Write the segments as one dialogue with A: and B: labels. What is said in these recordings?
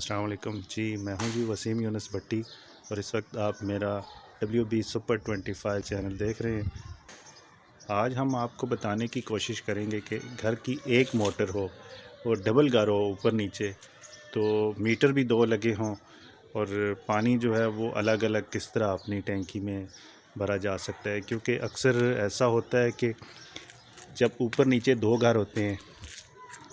A: अस्सलाम वालेकुम जी। मैं हूं जी वसीम यूनुस भट्टी और इस वक्त आप मेरा WB सुपर 25 चैनल देख रहे हैं। आज हम आपको बताने की कोशिश करेंगे कि घर की एक मोटर हो और डबल घर हो ऊपर नीचे, तो मीटर भी दो लगे हों और पानी जो है वो अलग अलग किस तरह अपनी टैंकी में भरा जा सकता है। क्योंकि अक्सर ऐसा होता है कि जब ऊपर नीचे दो घर होते हैं,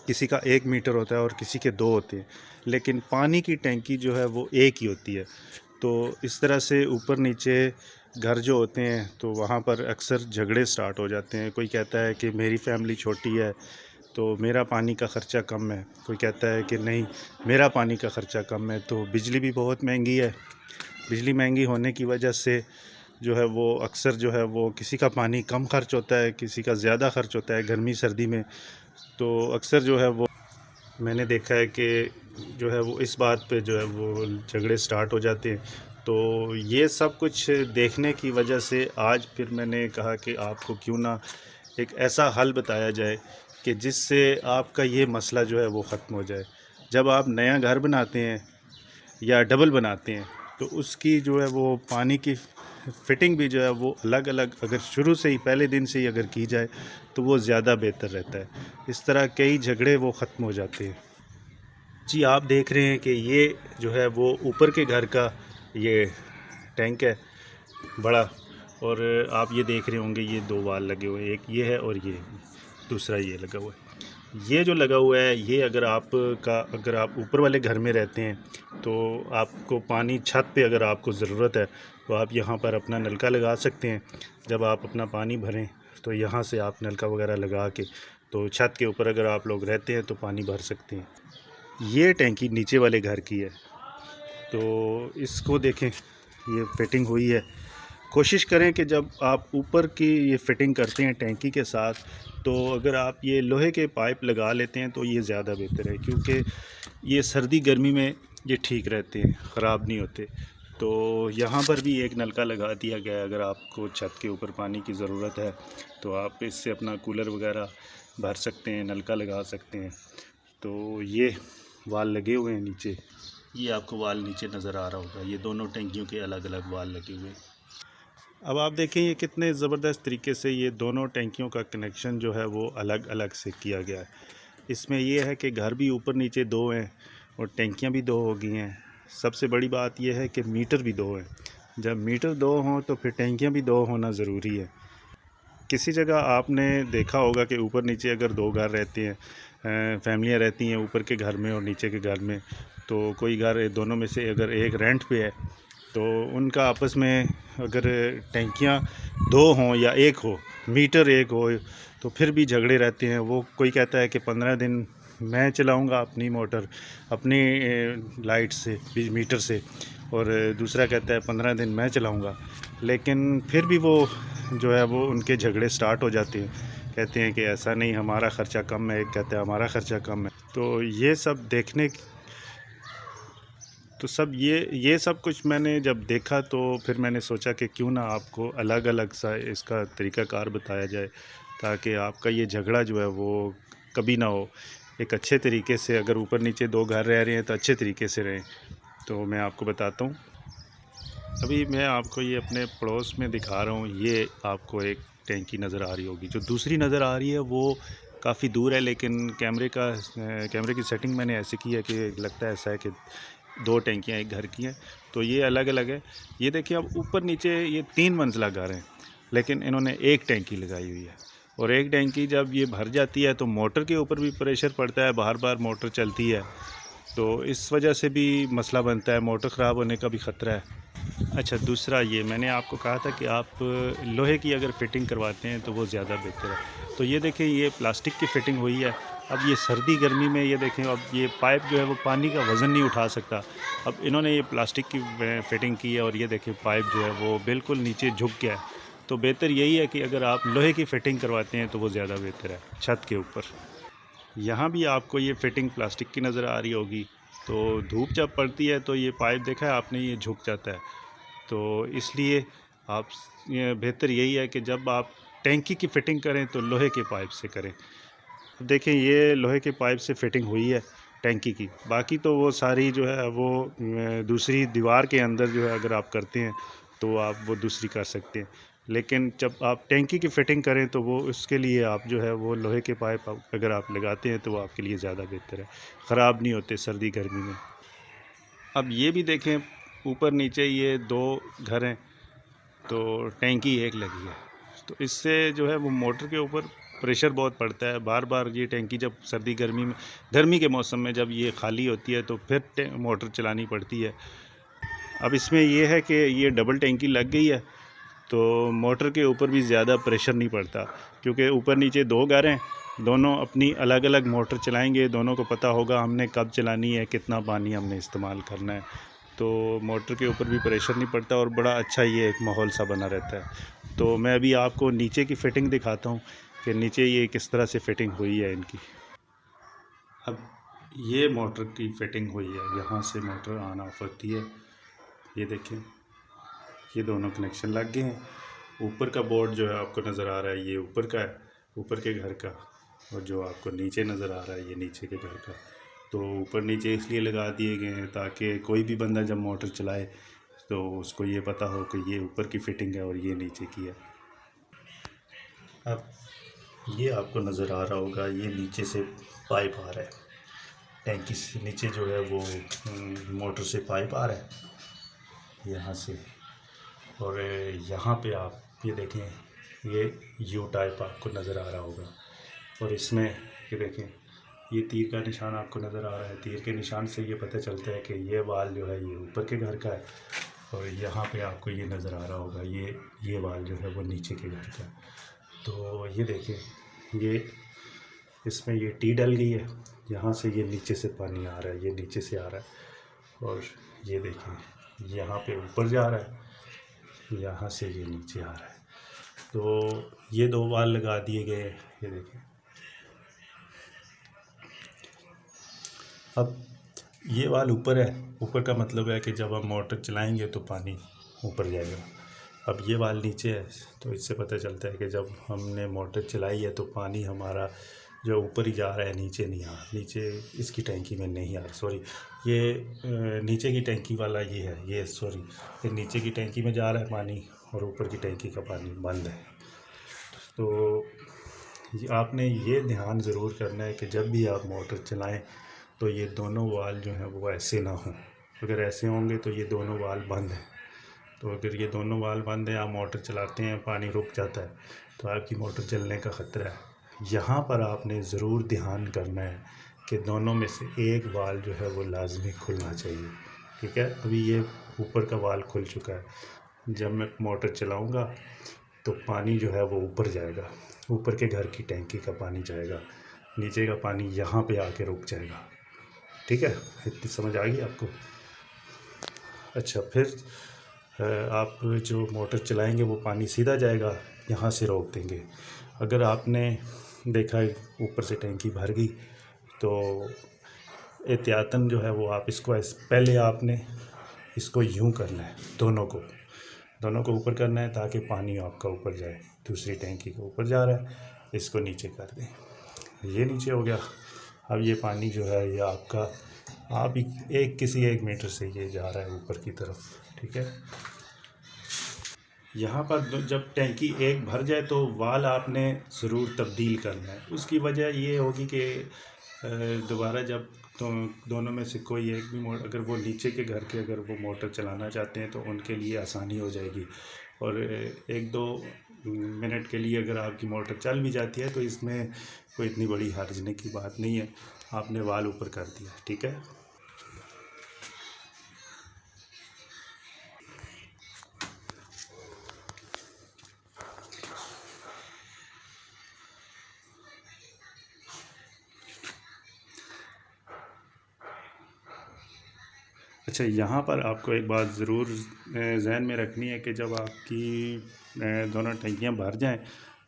A: किसी का 1 मीटर होता है और किसी के 2 होते हैं, लेकिन पानी की टैंकी जो है वो एक ही होती है। तो इस तरह से ऊपर नीचे घर जो होते हैं तो वहाँ पर अक्सर झगड़े स्टार्ट हो जाते हैं। कोई कहता है कि मेरी फैमिली छोटी है तो मेरा पानी का ख़र्चा कम है, कोई कहता है कि नहीं मेरा पानी का ख़र्चा कम है। तो बिजली भी बहुत महंगी है। बिजली महंगी होने की वजह से जो है वो अक्सर जो है वो किसी का पानी कम खर्च होता है, किसी का ज़्यादा खर्च होता है गर्मी सर्दी में। तो अक्सर जो है वो मैंने देखा है कि जो है वो इस बात पे जो है वो झगड़े स्टार्ट हो जाते हैं। तो ये सब कुछ देखने की वजह से आज फिर मैंने कहा कि आपको क्यों ना एक ऐसा हल बताया जाए कि जिससे आपका ये मसला जो है वो ख़त्म हो जाए। जब आप नया घर बनाते हैं या डबल बनाते हैं तो उसकी जो है वो पानी की फ़िटिंग भी जो है वो अलग अलग अगर शुरू से ही पहले दिन से ही अगर की जाए तो वो ज़्यादा बेहतर रहता है। इस तरह कई झगड़े वो ख़त्म हो जाते हैं। जी, आप देख रहे हैं कि ये जो है वो ऊपर के घर का ये टैंक है बड़ा, और आप ये देख रहे होंगे ये 2 वाल लगे हुए हैं, एक ये है और ये दूसरा ये लगा हुआ है। ये जो लगा हुआ है ये अगर आप ऊपर वाले घर में रहते हैं तो आपको पानी छत पे अगर आपको ज़रूरत है तो आप यहाँ पर अपना नलका लगा सकते हैं। जब आप अपना पानी भरें तो यहाँ से आप नलका वगैरह लगा के तो छत के ऊपर अगर आप लोग रहते हैं तो पानी भर सकते हैं। ये टैंकी नीचे वाले घर की है, तो इसको देखें ये फिटिंग हुई है। कोशिश करें कि जब आप ऊपर की ये फ़िटिंग करते हैं टैंकी के साथ तो अगर आप ये लोहे के पाइप लगा लेते हैं तो ये ज़्यादा बेहतर है, क्योंकि ये सर्दी गर्मी में ये ठीक रहते हैं, ख़राब नहीं होते। तो यहाँ पर भी एक नलका लगा दिया गया है। अगर आपको छत के ऊपर पानी की ज़रूरत है तो आप इससे अपना कूलर वगैरह भर सकते हैं, नलका लगा सकते हैं। तो ये वाल लगे हुए हैं नीचे, ये आपको वाल नीचे नज़र आ रहा होगा, ये दोनों टैंकियों के अलग अलग वाल लगे हुए हैं। अब आप देखें ये कितने ज़बरदस्त तरीके से ये दोनों टैंकियों का कनेक्शन जो है वो अलग अलग से किया गया है। इसमें ये है कि घर भी ऊपर नीचे 2 हैं और टैंकियाँ भी 2 हो गई हैं। सबसे बड़ी बात यह है कि मीटर भी 2 हैं। जब मीटर 2 हों तो फिर टैंकियाँ भी 2 होना ज़रूरी है। किसी जगह आपने देखा होगा कि ऊपर नीचे अगर 2 घर रहते हैं, फैमिलियाँ रहती हैं ऊपर के घर में और नीचे के घर में, तो कोई घर दोनों में से अगर एक रेंट पे है तो उनका आपस में अगर टैंकियाँ 2 हों या 1 हो, मीटर 1 हो, तो फिर भी झगड़े रहते हैं। वो कोई कहता है कि 15 दिन मैं चलाऊंगा अपनी मोटर अपनी लाइट से मीटर से, और दूसरा कहता है 15 दिन मैं चलाऊंगा। लेकिन फिर भी वो जो है वो उनके झगड़े स्टार्ट हो जाते हैं। कहते हैं कि ऐसा नहीं हमारा ख़र्चा कम है, एक कहता है हमारा ख़र्चा कम है। तो ये सब देखने तो सब ये सब कुछ मैंने जब देखा तो फिर मैंने सोचा कि क्यों ना आपको अलग अलग सा इसका तरीक़ाकार बताया जाए, ताकि आपका ये झगड़ा जो है वो कभी ना हो। एक अच्छे तरीके से अगर ऊपर नीचे 2 घर रह रहे हैं तो अच्छे तरीके से रहें। तो मैं आपको बताता हूँ, अभी मैं आपको ये अपने पड़ोस में दिखा रहा हूँ। ये आपको एक टैंकी नज़र आ रही होगी, जो दूसरी नज़र आ रही है वो काफ़ी दूर है, लेकिन कैमरे की सेटिंग मैंने ऐसे की है कि लगता है ऐसा है कि 2 टैंकियाँ एक घर की हैं। तो ये अलग अलग है। ये देखिए अब ऊपर नीचे ये 3 मंजिला घर हैं, लेकिन इन्होंने एक टैंकी लगाई हुई है। और एक टैंकी जब ये भर जाती है तो मोटर के ऊपर भी प्रेशर पड़ता है, बार बार मोटर चलती है, तो इस वजह से भी मसला बनता है, मोटर ख़राब होने का भी ख़तरा है। अच्छा, दूसरा ये मैंने आपको कहा था कि आप लोहे की अगर फ़िटिंग करवाते हैं तो वो ज़्यादा बेहतर है। तो ये देखें ये प्लास्टिक की फ़िटिंग हुई है। अब ये सर्दी गर्मी में ये देखें, अब ये पाइप जो है वो पानी का वज़न नहीं उठा सकता। अब इन्होंने ये प्लास्टिक की फ़िटिंग की है और ये देखें पाइप जो है वो बिल्कुल नीचे झुक गया है। तो बेहतर यही है कि अगर आप लोहे की फ़िटिंग करवाते हैं तो वो ज़्यादा बेहतर है। छत के ऊपर यहाँ भी आपको ये फ़िटिंग प्लास्टिक की नज़र आ रही होगी। तो धूप जब पड़ती है तो ये पाइप देखा है आपने, ये झुक जाता है। तो इसलिए आप ये बेहतर यही है कि जब आप टैंकी की फ़िटिंग करें तो लोहे के पाइप से करें। अब देखें ये लोहे के पाइप से फ़िटिंग हुई है टैंकी की। बाकी तो वो सारी जो है वो दूसरी दीवार के अंदर जो है अगर आप करते हैं तो आप वो दूसरी कर सकते हैं, लेकिन जब आप टैंकी की फ़िटिंग करें तो वो उसके लिए आप जो है वो लोहे के पाइप अगर आप लगाते हैं तो वो आपके लिए ज़्यादा बेहतर है, ख़राब नहीं होते सर्दी गर्मी में। अब ये भी देखें, ऊपर नीचे ये 2 घर हैं तो टैंकी एक लगी है, तो इससे जो है वो मोटर के ऊपर प्रेशर बहुत पड़ता है। बार बार ये टैंकी जब सर्दी गर्मी में, गर्मी के मौसम में जब ये खाली होती है तो फिर मोटर चलानी पड़ती है। अब इसमें ये है कि ये डबल टैंकी लग गई है तो मोटर के ऊपर भी ज़्यादा प्रेशर नहीं पड़ता, क्योंकि ऊपर नीचे 2 घर हैं, दोनों अपनी अलग अलग मोटर चलाएंगे, दोनों को पता होगा हमने कब चलानी है, कितना पानी हमने इस्तेमाल करना है, तो मोटर के ऊपर भी प्रेशर नहीं पड़ता और बड़ा अच्छा ये एक माहौल सा बना रहता है। तो मैं अभी आपको नीचे की फ़िटिंग दिखाता हूँ कि नीचे ये किस तरह से फ़िटिंग हुई है इनकी। अब ये मोटर की फ़िटिंग हुई है, यहाँ से मोटर ऑन ऑफ होती है, ये देखें ये दोनों कनेक्शन लग गए हैं। ऊपर का बोर्ड जो है आपको नज़र आ रहा है, ये ऊपर का है, ऊपर के घर का, और जो आपको नीचे नज़र आ रहा है ये नीचे के घर का। तो ऊपर नीचे इसलिए लगा दिए गए हैं ताकि कोई भी बंदा जब मोटर चलाए तो उसको ये पता हो कि ये ऊपर की फ़िटिंग है और ये नीचे की है। अब ये आपको नज़र आ रहा होगा, ये नीचे से पाइप आ रहा है, टैंकी से नीचे जो है वो मोटर से पाइप आ रहा है यहाँ से, और यहाँ पे आप ये देखें ये यू टाइप आपको नज़र आ रहा होगा, और इसमें ये देखें ये तीर का निशान आपको नज़र आ रहा है। तीर के निशान से ये पता चलता है कि ये वाल जो है ये ऊपर के घर का है, और यहाँ पे आपको ये नज़र आ रहा होगा ये वाल जो है वो नीचे के घर का है। तो ये देखें ये इसमें ये टी डल गई है, यहाँ से ये नीचे से पानी आ रहा है, ये नीचे से आ रहा है, और ये देखें यहाँ पे ऊपर जा रहा है, यहाँ से ये नीचे आ रहा है। तो ये 2 वाल लगा दिए गए, ये देखें। अब ये वाल ऊपर है, ऊपर का मतलब है कि जब हम मोटर चलाएंगे तो पानी ऊपर जाएगा। अब ये वाल नीचे है, तो इससे पता चलता है कि जब हमने मोटर चलाई है तो पानी हमारा जो ऊपर ही जा रहा है, नीचे नहीं आ रहा, नीचे इसकी टैंकी में नहीं आ रहा, सॉरी ये नीचे की टैंकी वाला ये है, ये सॉरी ये नीचे की टैंकी में जा रहा है पानी और ऊपर की टैंकी का पानी बंद है। तो आपने ये ध्यान ज़रूर करना है कि जब भी आप मोटर चलाएं तो ये दोनों वाल जो हैं वो ऐसे ना हों। अगर ऐसे होंगे तो ये दोनों वाल बंद हैं, तो अगर ये दोनों वाल बंद हैं, आप मोटर चलाते हैं, पानी रुक जाता है तो आपकी मोटर चलने का ख़तरा है। यहाँ पर आपने ज़रूर ध्यान करना है कि दोनों में से एक वाल जो है वो लाजमी खुलना चाहिए, ठीक है। अभी ये ऊपर का वाल खुल चुका है, जब मैं मोटर चलाऊँगा तो पानी जो है वो ऊपर जाएगा, ऊपर के घर की टैंकी का पानी जाएगा, नीचे का पानी यहाँ पे आके रुक जाएगा, ठीक है। इतनी समझ आ गई आपको? अच्छा, फिर आप जो मोटर चलाएंगे वो पानी सीधा जाएगा, यहाँ से रोक देंगे। अगर आपने देखा ऊपर से टैंकी भर गई तो एहतियातन जो है वो आप इसको पहले आपने इसको यूं करना है, दोनों को ऊपर करना है ताकि पानी आपका ऊपर जाए। दूसरी टैंकी के ऊपर जा रहा है, इसको नीचे कर दें, ये नीचे हो गया। अब ये पानी जो है ये आपका आप किसी एक मीटर से ये जा रहा है ऊपर की तरफ, ठीक है। यहाँ पर जब टैंकी एक भर जाए तो वाल आपने ज़रूर तब्दील करना है। उसकी वजह ये होगी कि दोबारा जब तो दोनों में से कोई एक भी मोटर, अगर वो नीचे के घर के अगर वो मोटर चलाना चाहते हैं तो उनके लिए आसानी हो जाएगी, और 1-2 मिनट के लिए अगर आपकी मोटर चल भी जाती है तो इसमें कोई इतनी बड़ी हर्जने की बात नहीं है। आपने वाल ऊपर कर दिया, ठीक है। अच्छा, यहाँ पर आपको एक बात ज़रूर जहन में रखनी है कि जब आपकी दोनों टंकियाँ भर जाएं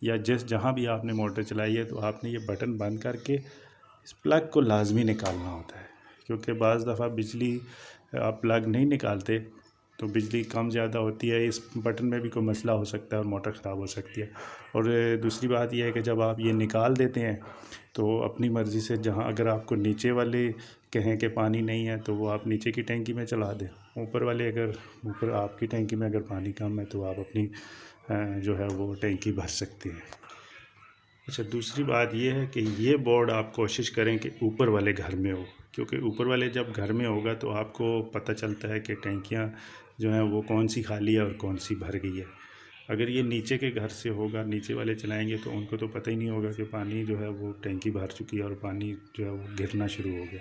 A: या जहाँ भी आपने मोटर चलाई है तो आपने ये बटन बंद करके इस प्लग को लाजमी निकालना होता है, क्योंकि बाज़ दफ़ा बिजली आप प्लग नहीं निकालते तो बिजली कम ज़्यादा होती है, इस बटन में भी कोई मसला हो सकता है और मोटर ख़राब हो सकती है। और दूसरी बात यह है कि जब आप ये निकाल देते हैं तो अपनी मर्ज़ी से, जहाँ अगर आपको नीचे वाले कहें कि पानी नहीं है तो वो आप नीचे की टैंकी में चला दें, ऊपर वाले अगर ऊपर आपकी टैंकी में अगर पानी कम है तो आप अपनी जो है वो टैंकी भर सकते हैं। अच्छा, दूसरी बात ये है कि ये बोर्ड आप कोशिश करें कि ऊपर वाले घर में हो, क्योंकि ऊपर वाले जब घर में होगा तो आपको पता चलता है कि टैंकियाँ जो हैं वो कौन सी खाली है और कौन सी भर गई है। अगर ये नीचे के घर से होगा, नीचे वाले चलाएंगे तो उनको तो पता ही नहीं होगा कि पानी जो है वो टैंकी भर चुकी है और पानी जो है वो गिरना शुरू हो गया।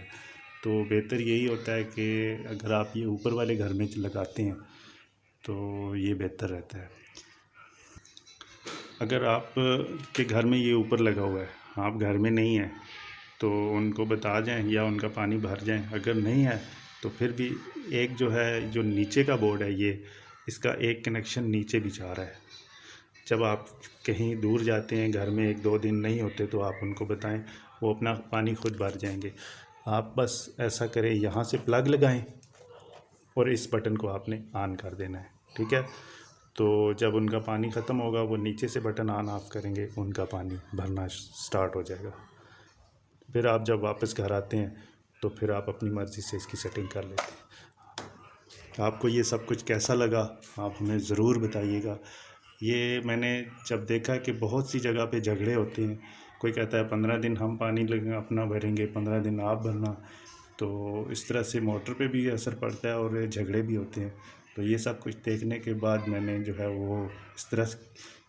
A: तो बेहतर यही होता है कि अगर आप ये ऊपर वाले घर में लगाते हैं तो ये बेहतर रहता है। अगर आप के घर में ये ऊपर लगा हुआ है, आप घर में नहीं हैं, तो उनको बता जाएं या उनका पानी भर जाएं। अगर नहीं है तो फिर भी एक जो है, जो नीचे का बोर्ड है, ये इसका एक कनेक्शन नीचे भी जा रहा है। जब आप कहीं दूर जाते हैं, घर में 1-2 दिन नहीं होते, तो आप उनको बताएं, वो अपना पानी खुद भर जाएंगे। आप बस ऐसा करें, यहाँ से प्लग लगाएं और इस बटन को आपने ऑन कर देना है, ठीक है। तो जब उनका पानी ख़त्म होगा, वो नीचे से बटन ऑन ऑफ करेंगे, उनका पानी भरना स्टार्ट हो जाएगा। फिर आप जब वापस घर आते हैं तो फिर आप अपनी मर्ज़ी से इसकी सेटिंग कर लेते हैं। आपको ये सब कुछ कैसा लगा आप हमें ज़रूर बताइएगा। ये मैंने जब देखा कि बहुत सी जगह पे झगड़े होते हैं, कोई कहता है 15 दिन हम पानी अपना भरेंगे, 15 दिन आप भरना, तो इस तरह से मोटर पे भी असर पड़ता है और झगड़े भी होते हैं। तो ये सब कुछ देखने के बाद मैंने जो है वो इस तरह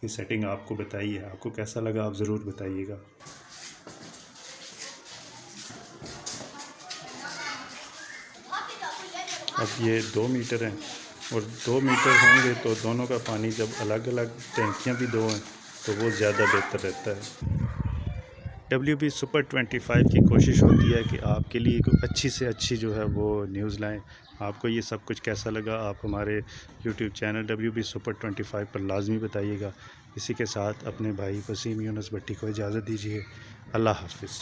A: की सेटिंग आपको बताई है। आपको कैसा लगा आप ज़रूर बताइएगा। अब ये 2 मीटर हैं और 2 मीटर होंगे तो दोनों का पानी, जब अलग अलग टैंकियाँ भी 2 हैं तो वो ज़्यादा बेहतर रहता है। WB सुपर 25 की कोशिश होती है कि आपके लिए एक अच्छी से अच्छी जो है वो न्यूज़ लाएं। आपको ये सब कुछ कैसा लगा आप हमारे YouTube चैनल WB सुपर 25 पर लाजमी बताइएगा। इसी के साथ अपने भाई वसीम यूनुस भट्टी को इजाज़त दीजिए। अल्लाह हाफ़िज़।